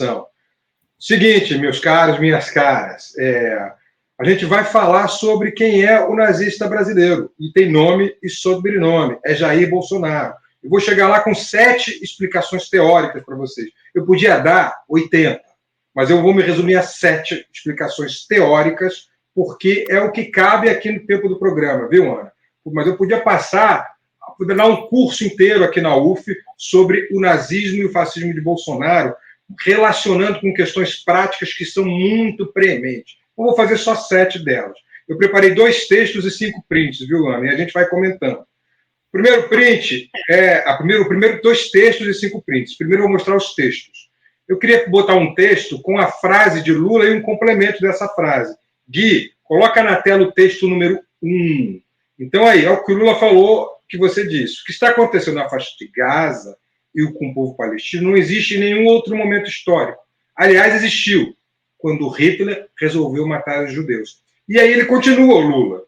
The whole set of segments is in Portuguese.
Então, seguinte, meus caros, minhas caras, a gente vai falar sobre quem é o nazista brasileiro, e tem nome e sobrenome, é Jair Bolsonaro. Eu vou chegar lá com 7 explicações teóricas para vocês. Eu podia dar 80, mas eu vou me resumir a 7 explicações teóricas, porque é o que cabe aqui no tempo do programa, viu, Ana? Mas eu podia dar um curso inteiro aqui na UF sobre o nazismo e o fascismo de Bolsonaro, relacionando com questões práticas que são muito prementes. Eu vou fazer só 7 delas. Eu preparei 2 textos e 5 prints, viu, Ana? E a gente vai comentando. O primeiro print primeiro 2 textos e 5 prints. Primeiro eu vou mostrar os textos. Eu queria botar um texto com a frase de Lula e um complemento dessa frase. Gui, coloca na tela o texto número 1. Então aí, é o que o Lula falou, que você disse. O que está acontecendo na faixa de Gaza e com o povo palestino não existe em nenhum outro momento histórico. Aliás, existiu quando Hitler resolveu matar os judeus. E aí ele continua, o Lula.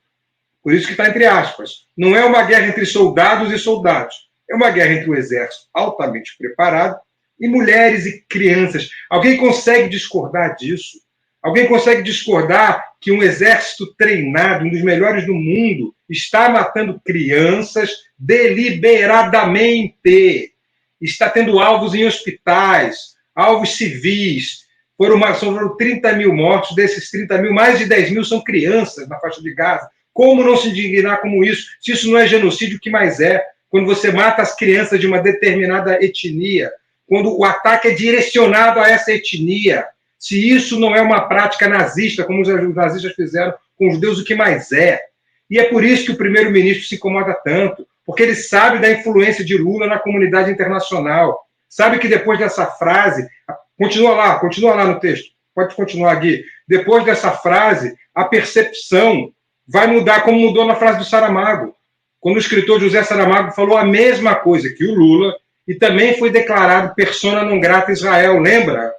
Por isso que está entre aspas. Não é uma guerra entre soldados e soldados. É uma guerra entre o exército altamente preparado e mulheres e crianças. Alguém consegue discordar disso? Alguém consegue discordar que um exército treinado, um dos melhores do mundo, está matando crianças deliberadamente? Está tendo alvos em hospitais, alvos civis. Foram 30 mil mortos, desses 30 mil, mais de 10 mil são crianças na faixa de Gaza. Como não se indignar como isso? Se isso não é genocídio, o que mais é? Quando você mata as crianças de uma determinada etnia, quando o ataque é direcionado a essa etnia, se isso não é uma prática nazista, como os nazistas fizeram com os judeus, o que mais é? E é por isso que o primeiro-ministro se incomoda tanto, porque ele sabe da influência de Lula na comunidade internacional. Sabe que depois dessa frase, continua lá no texto, pode continuar, Gui. Depois dessa frase, a percepção vai mudar como mudou na frase do Saramago. Quando o escritor José Saramago falou a mesma coisa que o Lula, e também foi declarado persona non grata Israel. Lembra,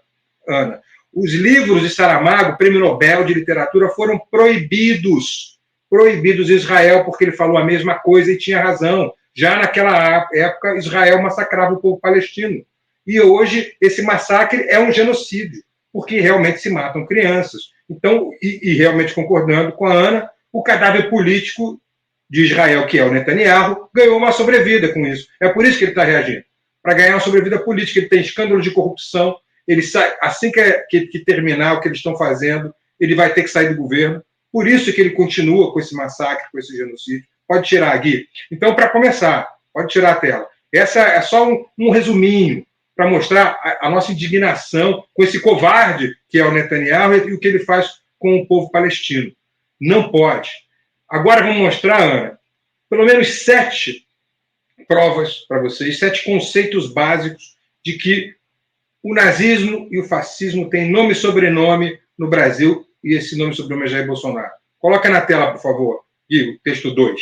Ana? Os livros de Saramago, Prêmio Nobel de Literatura, foram proibidos em Israel, porque ele falou a mesma coisa e tinha razão. Já naquela época, Israel massacrava o povo palestino. E hoje, esse massacre é um genocídio, porque realmente se matam crianças. Então, e realmente concordando com a Ana, o cadáver político de Israel, que é o Netanyahu, ganhou uma sobrevida com isso. É por isso que ele está reagindo. Para ganhar uma sobrevida política, ele tem escândalo de corrupção, ele sai, assim que terminar o que eles estão fazendo, ele vai ter que sair do governo. Por isso que ele continua com esse massacre, com esse genocídio. Pode tirar, Gui. Então, para começar, pode tirar a tela. Essa é só um resuminho para mostrar a nossa indignação com esse covarde que é o Netanyahu e o que ele faz com o povo palestino. Não pode. Agora vamos mostrar, Ana, pelo menos 7 provas para vocês, 7 conceitos básicos de que o nazismo e o fascismo têm nome e sobrenome no Brasil, e esse nome e sobrenome é Jair Bolsonaro. Coloca na tela, por favor, Gui, o texto 2.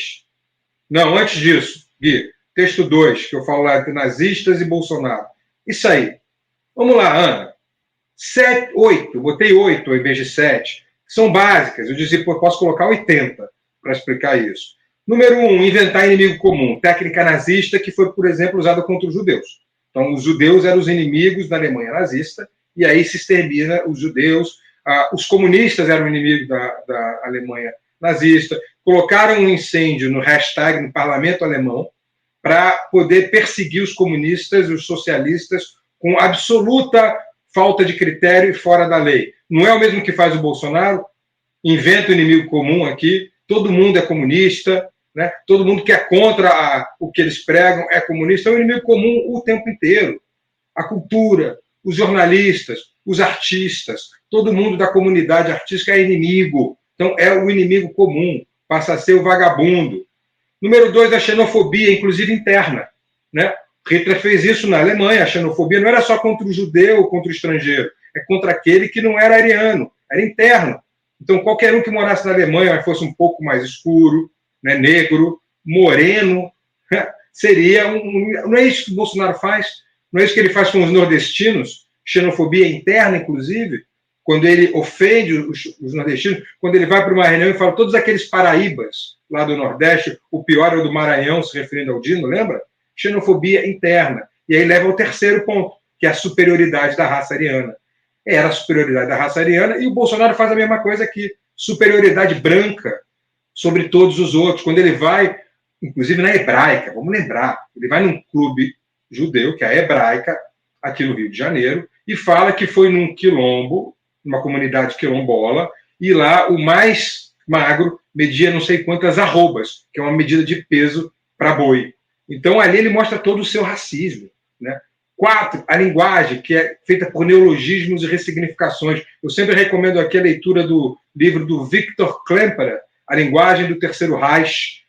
Não, antes disso, Gui, texto 2, que eu falo lá entre nazistas e Bolsonaro. Isso aí. Vamos lá, Ana. 8, botei 8 ao invés de 7, que são básicas. Eu dizia, posso colocar 80 para explicar isso. Número 1, inventar inimigo comum. Técnica nazista que foi, por exemplo, usada contra os judeus. Então, os judeus eram os inimigos da Alemanha nazista, e aí se extermina os judeus. Os comunistas eram inimigos da Alemanha nazista. Colocaram um incêndio no hashtag no parlamento alemão para poder perseguir os comunistas e os socialistas com absoluta falta de critério e fora da lei. Não é o mesmo que faz o Bolsonaro? Inventa o inimigo comum aqui, todo mundo é comunista, né? Todo mundo que é contra o que eles pregam é comunista, é um inimigo comum o tempo inteiro. A cultura, os jornalistas, os artistas, todo mundo da comunidade artística é inimigo. Então, é o inimigo comum, passa a ser o vagabundo. Número 2, a xenofobia, inclusive interna, né? Hitler fez isso na Alemanha. A xenofobia não era só contra o judeu, contra o estrangeiro, é contra aquele que não era ariano, era interno. Então, qualquer um que morasse na Alemanha, fosse um pouco mais escuro, né, negro, moreno, seria não é isso que o Bolsonaro faz? Não é isso que ele faz com os nordestinos? Xenofobia interna, inclusive, quando ele ofende os nordestinos, quando ele vai para uma reunião e fala todos aqueles paraíbas lá do Nordeste, o pior é o do Maranhão, se referindo ao Dino, lembra? Xenofobia interna. E aí leva ao terceiro ponto, que é a superioridade da raça ariana. era a superioridade da raça ariana, e o Bolsonaro faz a mesma coisa aqui, superioridade branca sobre todos os outros. Quando ele vai, inclusive na Hebraica, vamos lembrar, ele vai num clube judeu, que é a Hebraica, aqui no Rio de Janeiro, e fala que foi num quilombo, numa comunidade quilombola, e lá o mais magro media não sei quantas arrobas, que é uma medida de peso para boi. Então, ali ele mostra todo o seu racismo. Né? 4, a linguagem, que é feita por neologismos e ressignificações. Eu sempre recomendo aqui a leitura do livro do Viktor Klemperer, A Linguagem do Terceiro Reich,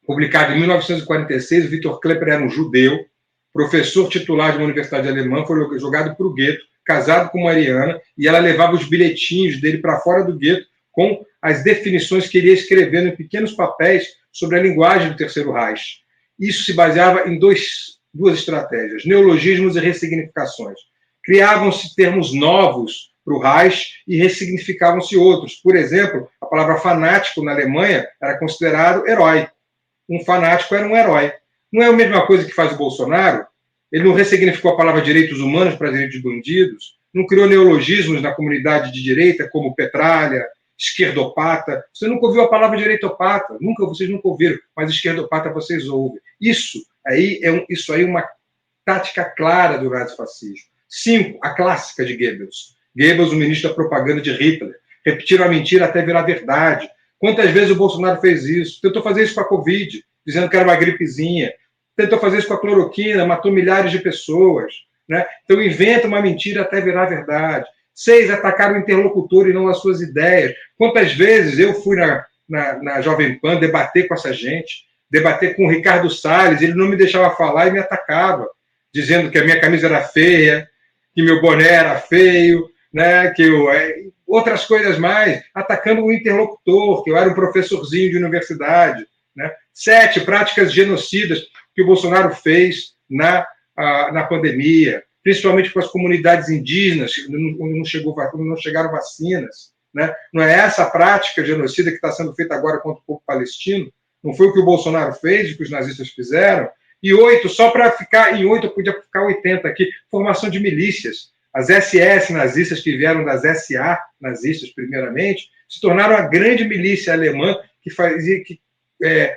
publicado em 1946. O Viktor Klemperer era um judeu, professor titular de uma universidade alemã, foi jogado para o gueto, casado com uma ariana, e ela levava os bilhetinhos dele para fora do gueto com as definições que ele ia escrevendo em pequenos papéis sobre a linguagem do Terceiro Reich. Isso se baseava em duas estratégias, neologismos e ressignificações. Criavam-se termos novos para o Reich e ressignificavam-se outros. Por exemplo, a palavra fanático na Alemanha era considerado herói. Um fanático era um herói. Não é a mesma coisa que faz o Bolsonaro? Ele não ressignificou a palavra direitos humanos para direitos de bandidos? Não criou neologismos na comunidade de direita, como petralha, esquerdopata? Você nunca ouviu a palavra direitopata? Vocês nunca ouviram, mas esquerdopata vocês ouvem. Isso aí é uma tática clara do nazifascismo. 5, a clássica de Goebbels. Goebbels, o ministro da propaganda de Hitler. Repetiram a mentira até virar verdade. Quantas vezes o Bolsonaro fez isso? Tentou fazer isso com a Covid, dizendo que era uma gripezinha. Tentou fazer isso com a cloroquina, matou milhares de pessoas. Né? Então inventa uma mentira até virar verdade. 6, atacar o interlocutor e não as suas ideias. Quantas vezes eu fui na Jovem Pan debater com essa gente, debater com o Ricardo Salles, ele não me deixava falar e me atacava, dizendo que a minha camisa era feia, que meu boné era feio, né? Outras coisas mais, atacando o interlocutor, que eu era um professorzinho de universidade. Né? 7, práticas genocidas que o Bolsonaro fez na pandemia, principalmente com as comunidades indígenas, onde não chegaram vacinas. Né? Não é essa prática genocida que está sendo feita agora contra o povo palestino? Não foi o que o Bolsonaro fez, o que os nazistas fizeram? E 8, só para ficar em 8, eu podia ficar 80 aqui, formação de milícias. As SS nazistas, que vieram das SA nazistas, primeiramente, se tornaram a grande milícia alemã que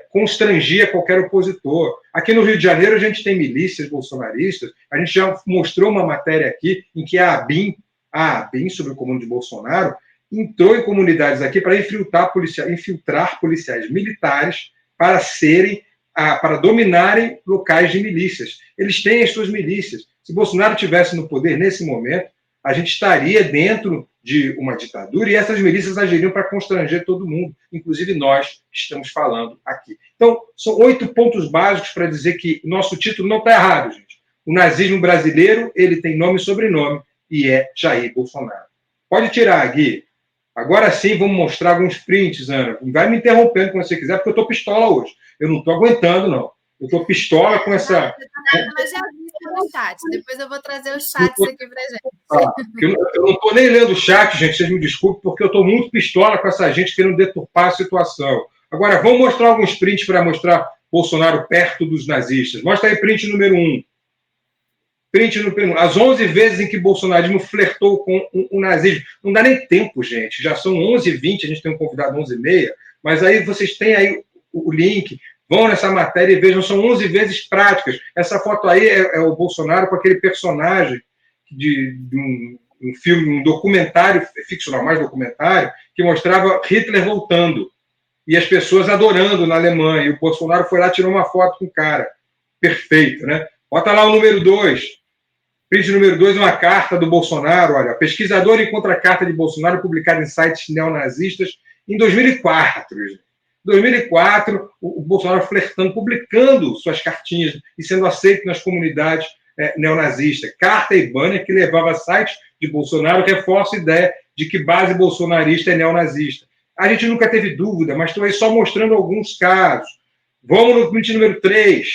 constrangia qualquer opositor. Aqui no Rio de Janeiro, a gente tem milícias bolsonaristas. A gente já mostrou uma matéria aqui em que a ABIN, sob o comando de Bolsonaro, entrou em comunidades aqui para infiltrar policiais militares para dominarem locais de milícias. Eles têm as suas milícias. Se Bolsonaro estivesse no poder nesse momento, a gente estaria dentro de uma ditadura e essas milícias agiriam para constranger todo mundo, inclusive nós que estamos falando aqui. Então, são 8 pontos básicos para dizer que nosso título não está errado, gente. O nazismo brasileiro, ele tem nome e sobrenome e é Jair Bolsonaro. Pode tirar, Gui. Agora sim, vamos mostrar alguns prints, Ana. Vai me interrompendo quando você quiser, porque eu estou pistola hoje. Eu não estou aguentando, não. Eu estou pistola com essa... Mas já vi no chat. Depois eu vou trazer os chats aqui para gente. Eu não estou nem lendo o chat, gente, vocês me desculpem, porque eu estou muito pistola com essa gente querendo deturpar a situação. Agora, vamos mostrar alguns prints para mostrar Bolsonaro perto dos nazistas. Mostra aí print número 1. Print número 1. As 11 vezes em que o bolsonarismo flertou com o nazismo. Não dá nem tempo, gente. Já são 11h20, a gente tem um convidado 11h30, mas aí vocês têm aí o link. Vão nessa matéria e vejam, são 11 vezes práticas. Essa foto aí é o Bolsonaro com aquele personagem de um filme, um documentário, ficcional, mais documentário, que mostrava Hitler voltando. E as pessoas adorando na Alemanha. E o Bolsonaro foi lá e tirou uma foto com o cara. Perfeito, né? Bota lá o número 2. Print número 2 é uma carta do Bolsonaro. Olha, pesquisador encontra a carta de Bolsonaro publicada em sites neonazistas em 2004, gente. 2004, o Bolsonaro flertando, publicando suas cartinhas e sendo aceito nas comunidades neonazistas. Carta e banner que levava a sites de Bolsonaro reforça a ideia de que base bolsonarista é neonazista. A gente nunca teve dúvida, mas estou aí só mostrando alguns casos. Vamos no print número 3.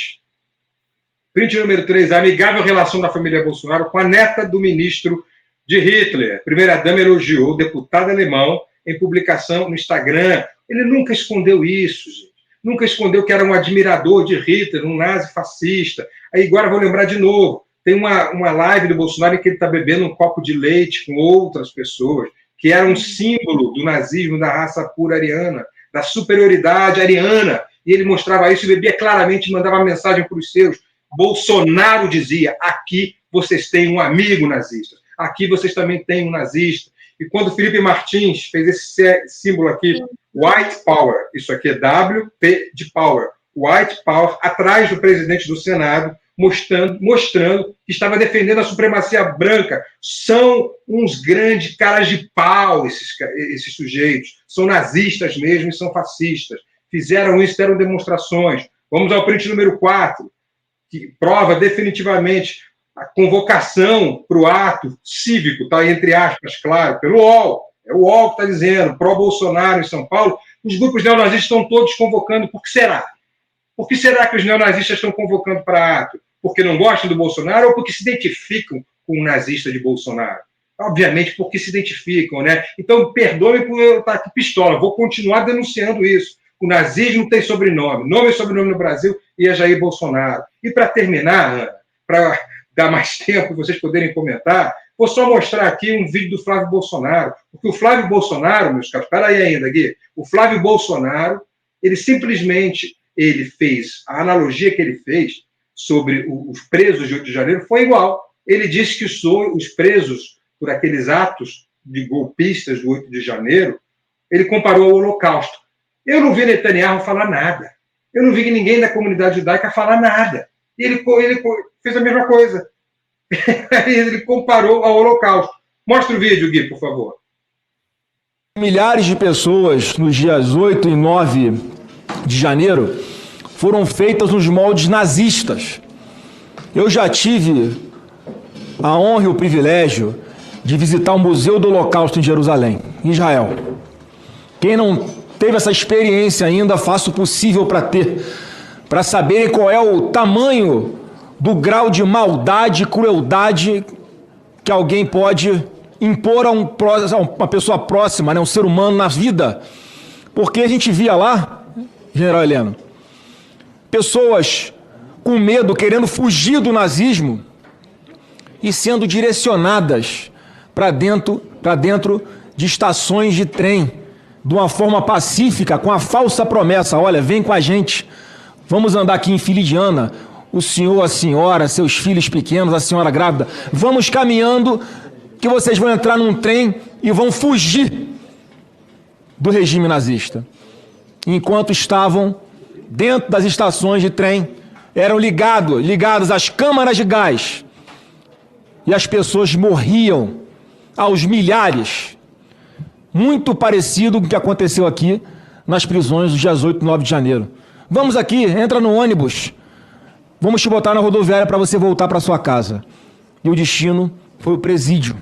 Print número 3, a amigável relação da família Bolsonaro com a neta do ministro de Hitler. A primeira-dama elogiou o deputado alemão em publicação no Instagram. Ele nunca escondeu isso, gente. Nunca escondeu que era um admirador de Hitler, um nazi fascista. Aí agora vou lembrar de novo. Tem uma live do Bolsonaro em que ele está bebendo um copo de leite com outras pessoas, que era um símbolo do nazismo, da raça pura ariana, da superioridade ariana. E ele mostrava isso e bebia claramente, mandava mensagem para os seus. Bolsonaro dizia: aqui vocês têm um amigo nazista, aqui vocês também têm um nazista. E quando o Felipe Martins fez esse símbolo aqui, White Power, isso aqui é WP de Power, White Power, atrás do presidente do Senado, mostrando que estava defendendo a supremacia branca. São uns grandes caras de pau, esses sujeitos. São nazistas mesmo e são fascistas. Fizeram isso, deram demonstrações. Vamos ao print número 4, que prova definitivamente a convocação para o ato cívico, está entre aspas, claro, pelo UOL. É o UOL que está dizendo, pró-Bolsonaro em São Paulo. Os grupos neonazistas estão todos convocando. Por que será? Por que será que os neonazistas estão convocando para ato? Porque não gostam do Bolsonaro ou porque se identificam com o nazista de Bolsonaro? Obviamente, porque se identificam, né? Então, perdoe por eu estar aqui pistola. Vou continuar denunciando isso. O nazismo tem sobrenome. Nome e sobrenome no Brasil e é Jair Bolsonaro. E para terminar, Ana, para dar mais tempo vocês poderem comentar, vou só mostrar aqui um vídeo do Flávio Bolsonaro. Porque o Flávio Bolsonaro, meus caros, espera aí ainda, Gui. O Flávio Bolsonaro, ele simplesmente fez, a analogia que ele fez sobre os presos de 8 de janeiro foi igual. Ele disse que os presos por aqueles atos de golpistas do 8 de janeiro, ele comparou ao Holocausto. Eu não vi Netanyahu falar nada. Eu não vi ninguém da comunidade judaica falar nada. Ele fez a mesma coisa. Ele comparou ao Holocausto. Mostra o vídeo, Gui, por favor. Milhares de pessoas nos dias 8 e 9 de janeiro foram feitas nos moldes nazistas. Eu já tive a honra e o privilégio de visitar o Museu do Holocausto em Jerusalém, em Israel. Quem não teve essa experiência ainda, faça o possível para ter, para saberem qual é o tamanho do grau de maldade e crueldade que alguém pode impor a uma pessoa próxima, né, um ser humano na vida. Porque a gente via lá, General Heleno, pessoas com medo, querendo fugir do nazismo e sendo direcionadas para dentro de estações de trem, de uma forma pacífica, com a falsa promessa: olha, vem com a gente, vamos andar aqui em Filidiana, o senhor, a senhora, seus filhos pequenos, a senhora grávida, vamos caminhando que vocês vão entrar num trem e vão fugir do regime nazista. Enquanto estavam dentro das estações de trem, eram ligados às câmaras de gás e as pessoas morriam aos milhares. Muito parecido com o que aconteceu aqui nas prisões dos dias 8 e 9 de janeiro. Vamos aqui, entra no ônibus, vamos te botar na rodoviária para você voltar para sua casa. E o destino foi o presídio.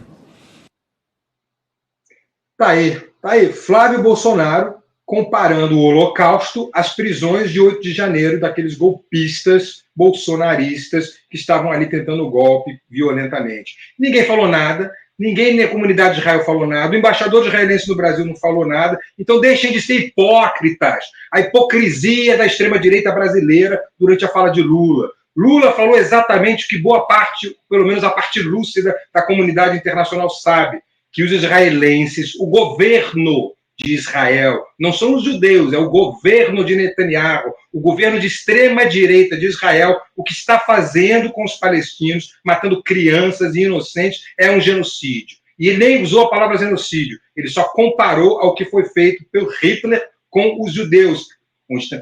Tá aí, Flávio Bolsonaro comparando o Holocausto às prisões de 8 de janeiro daqueles golpistas bolsonaristas que estavam ali tentando o golpe violentamente. Ninguém falou nada, ninguém na comunidade de Israel falou nada, o embaixador israelense no Brasil não falou nada, então deixem de ser hipócritas. A hipocrisia da extrema-direita brasileira durante a fala de Lula. Lula falou exatamente o que boa parte, pelo menos a parte lúcida da comunidade internacional sabe, que os israelenses, o governo de Israel, não são os judeus, é o governo de Netanyahu, o governo de extrema-direita de Israel, o que está fazendo com os palestinos, matando crianças e inocentes, é um genocídio. E ele nem usou a palavra genocídio, ele só comparou ao que foi feito pelo Hitler com os judeus,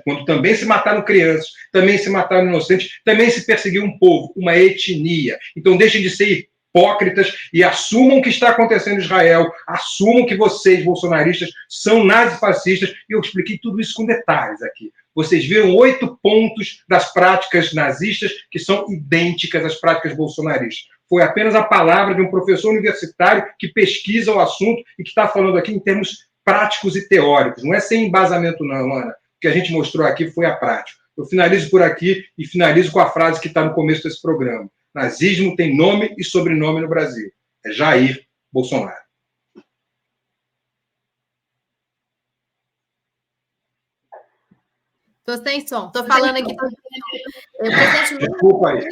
quando também se mataram crianças, também se mataram inocentes, também se perseguiu um povo, uma etnia. Então deixem de ser hipócritas e assumam o que está acontecendo em Israel, assumam que vocês, bolsonaristas, são nazifascistas, e eu expliquei tudo isso com detalhes aqui. Vocês viram 8 pontos das práticas nazistas que são idênticas às práticas bolsonaristas. Foi apenas a palavra de um professor universitário que pesquisa o assunto e que está falando aqui em termos práticos e teóricos. Não é sem embasamento não, Ana. O que a gente mostrou aqui foi a prática. Eu finalizo por aqui e finalizo com a frase que está no começo desse programa. Nazismo tem nome e sobrenome no Brasil. É Jair Bolsonaro. Estou sem som. Estou falando aqui. Desculpa aí.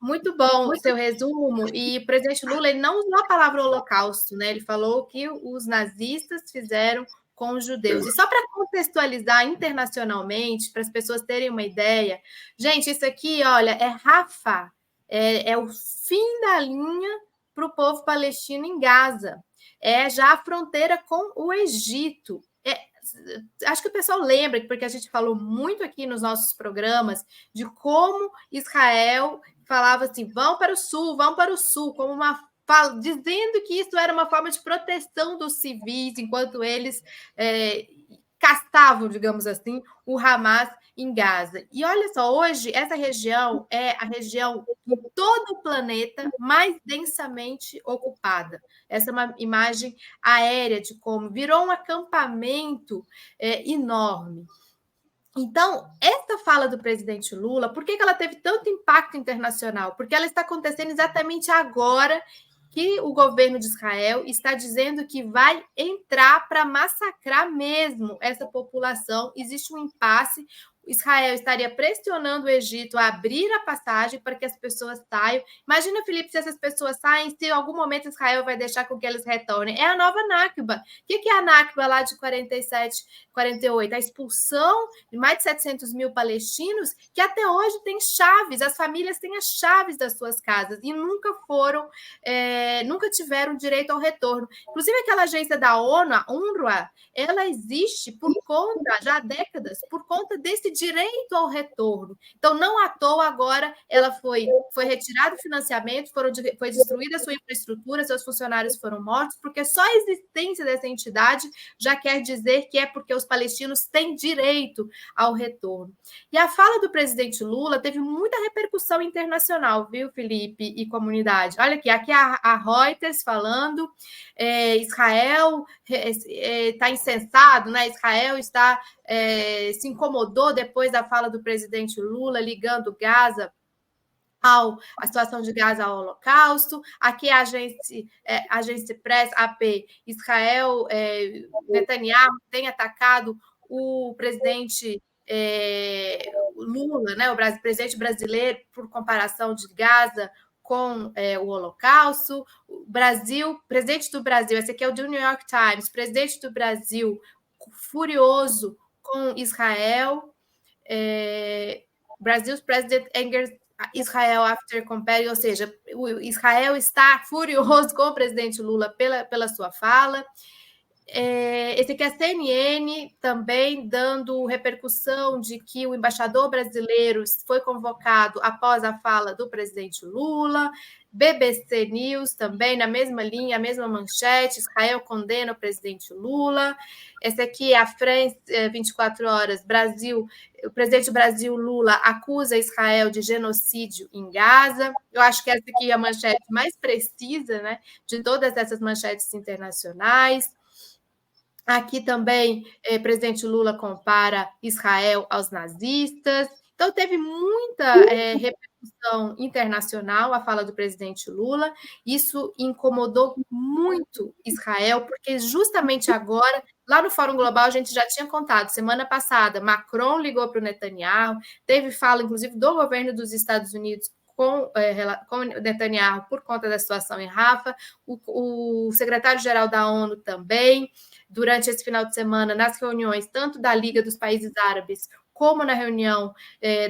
Muito bom o seu resumo. E o presidente Lula ele não usou a palavra holocausto, né? Ele falou que os nazistas fizeram com os judeus. E só para contextualizar internacionalmente, para as pessoas terem uma ideia, gente, isso aqui, olha, é Rafah, é o fim da linha para o povo palestino em Gaza. É já a fronteira com o Egito. Acho que o pessoal lembra, porque a gente falou muito aqui nos nossos programas, de como Israel falava assim, vão para o sul, como dizendo que isso era uma forma de proteção dos civis, enquanto eles castavam, digamos assim, o Hamas em Gaza. E olha só, hoje essa região é a região em todo o planeta mais densamente ocupada. Essa é uma imagem aérea de como virou um acampamento enorme. Então, essa fala do presidente Lula, por que ela teve tanto impacto internacional? Porque ela está acontecendo exatamente agora que o governo de Israel está dizendo que vai entrar para massacrar mesmo essa população. Existe um impasse. Israel estaria pressionando o Egito a abrir a passagem para que as pessoas saiam. Imagina, Felipe, se essas pessoas saem, se em algum momento Israel vai deixar com que eles retornem. É a nova Nakba. O que é a Nakba lá de 47, 48? A expulsão de mais de 700 mil palestinos que até hoje têm chaves. As famílias têm as chaves das suas casas e nunca tiveram direito ao retorno. Inclusive, aquela agência da ONU, a UNRWA, ela existe por conta, já há décadas, por conta desse direito ao retorno. Então, não à toa agora ela foi retirado o financiamento, foi destruída a sua infraestrutura, seus funcionários foram mortos, porque só a existência dessa entidade já quer dizer que é porque os palestinos têm direito ao retorno. E a fala do presidente Lula teve muita repercussão internacional, viu, Felipe e comunidade? Olha aqui a Reuters falando, Israel está insensado, né? Israel se incomodou depois da fala do presidente Lula, ligando Gaza a situação de Gaza ao Holocausto. Aqui a agência Press, AP, Israel, Netanyahu tem atacado o presidente Lula, né, o presidente brasileiro, por comparação de Gaza com o Holocausto. O presidente do Brasil, esse aqui é o do New York Times, presidente do Brasil furioso com Israel, Brazil's President angers Israel after comparing, ou seja, o Israel está furioso com o presidente Lula pela sua fala. Esse aqui é a CNN também dando repercussão de que o embaixador brasileiro foi convocado após a fala do presidente Lula. BBC News também, na mesma linha, a mesma manchete, Israel condena o presidente Lula. Esse aqui é a France 24 horas, o presidente do Brasil, Lula, acusa Israel de genocídio em Gaza. Eu acho que essa aqui é a manchete mais precisa, né, de todas essas manchetes internacionais. Aqui também, presidente Lula compara Israel aos nazistas. Então, teve muita repercussão internacional a fala do presidente Lula. Isso incomodou muito Israel, porque justamente agora, lá no Fórum Global, a gente já tinha contado, semana passada, Macron ligou para o Netanyahu, teve fala, inclusive, do governo dos Estados Unidos com Netanyahu por conta da situação em Rafah, o secretário-geral da ONU também, durante esse final de semana, nas reuniões tanto da Liga dos Países Árabes, como na reunião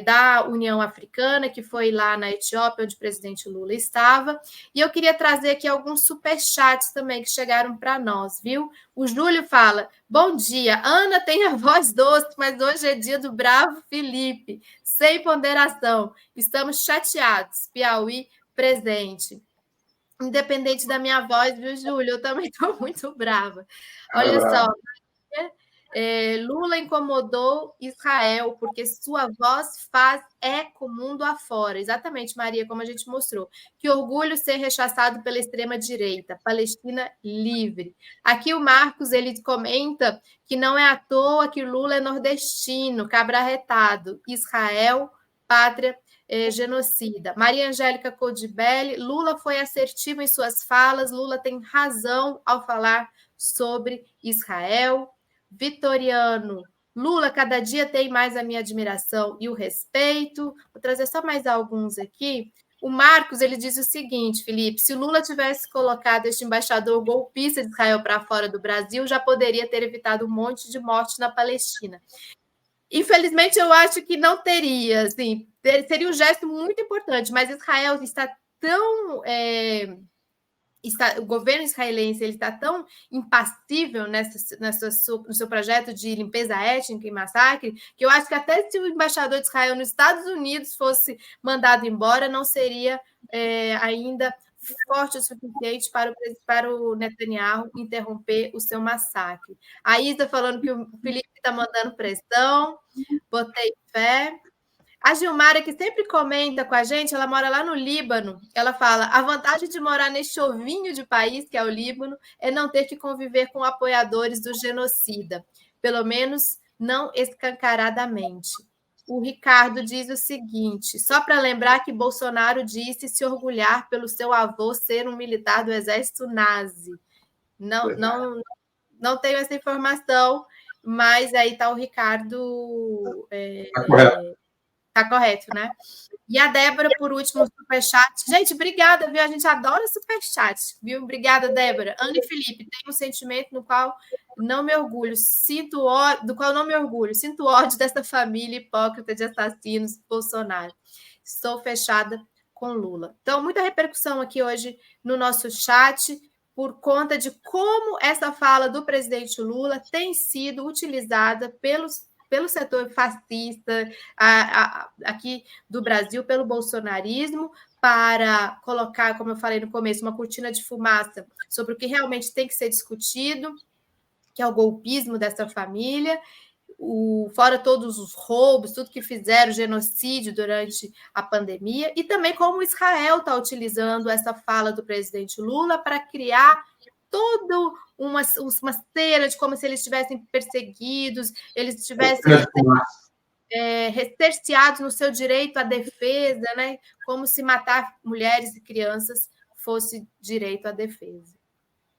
da União Africana, que foi lá na Etiópia, onde o presidente Lula estava. E eu queria trazer aqui alguns superchats também que chegaram para nós, viu? O Júlio fala, bom dia, Ana tem a voz doce, mas hoje é dia do bravo Felipe, sem ponderação, estamos chateados, Piauí presente. Independente da minha voz, viu, Júlio? Eu também estou muito brava. Olha só, Lula incomodou Israel porque sua voz faz eco mundo afora. Exatamente, Maria, como a gente mostrou. Que orgulho ser rechaçado pela extrema-direita. Palestina livre. Aqui o Marcos, ele comenta que não é à toa que Lula é nordestino, cabrarretado. Israel, pátria genocida. Maria Angélica Codibelli, Lula foi assertivo em suas falas, Lula tem razão ao falar sobre Israel. Vitoriano, Lula cada dia tem mais a minha admiração e o respeito. Vou trazer só mais alguns aqui. O Marcos, ele diz o seguinte, Felipe, se Lula tivesse colocado este embaixador golpista de Israel para fora do Brasil, já poderia ter evitado um monte de morte na Palestina. Infelizmente, eu acho que não teria, assim, seria um gesto muito importante, mas Israel está tão... o governo israelense ele está tão impassível no seu projeto de limpeza étnica e massacre, que eu acho que até se o embaixador de Israel nos Estados Unidos fosse mandado embora, não seria ainda forte o suficiente para o Netanyahu interromper o seu massacre. A Isa falando que o Felipe está mandando pressão, botei fé. A Gilmara, que sempre comenta com a gente, ela mora lá no Líbano, ela fala, a vantagem de morar neste ovinho de país, que é o Líbano, é não ter que conviver com apoiadores do genocida, pelo menos não escancaradamente. O Ricardo diz o seguinte, só para lembrar que Bolsonaro disse se orgulhar pelo seu avô ser um militar do exército nazi. Não tenho essa informação, mas aí está o Ricardo... Está correto. Tá correto, né? E a Débora, por último, superchat. Gente, obrigada, viu? A gente adora superchat, viu? Obrigada, Débora. Ana e Felipe, tem um sentimento do qual não me orgulho. Sinto ódio dessa família hipócrita de assassinos Bolsonaro. Estou fechada com Lula. Então, muita repercussão aqui hoje no nosso chat por conta de como essa fala do presidente Lula tem sido utilizada pelo setor fascista aqui do Brasil, pelo bolsonarismo, para colocar, como eu falei no começo, uma cortina de fumaça sobre o que realmente tem que ser discutido, que é o golpismo dessa família, fora todos os roubos, tudo que fizeram, genocídio durante a pandemia, e também como Israel está utilizando essa fala do presidente Lula para criar toda uma cena de como se eles estivessem perseguidos, eles estivessem cerceados no seu direito à defesa, né? Como se matar mulheres e crianças fosse direito à defesa.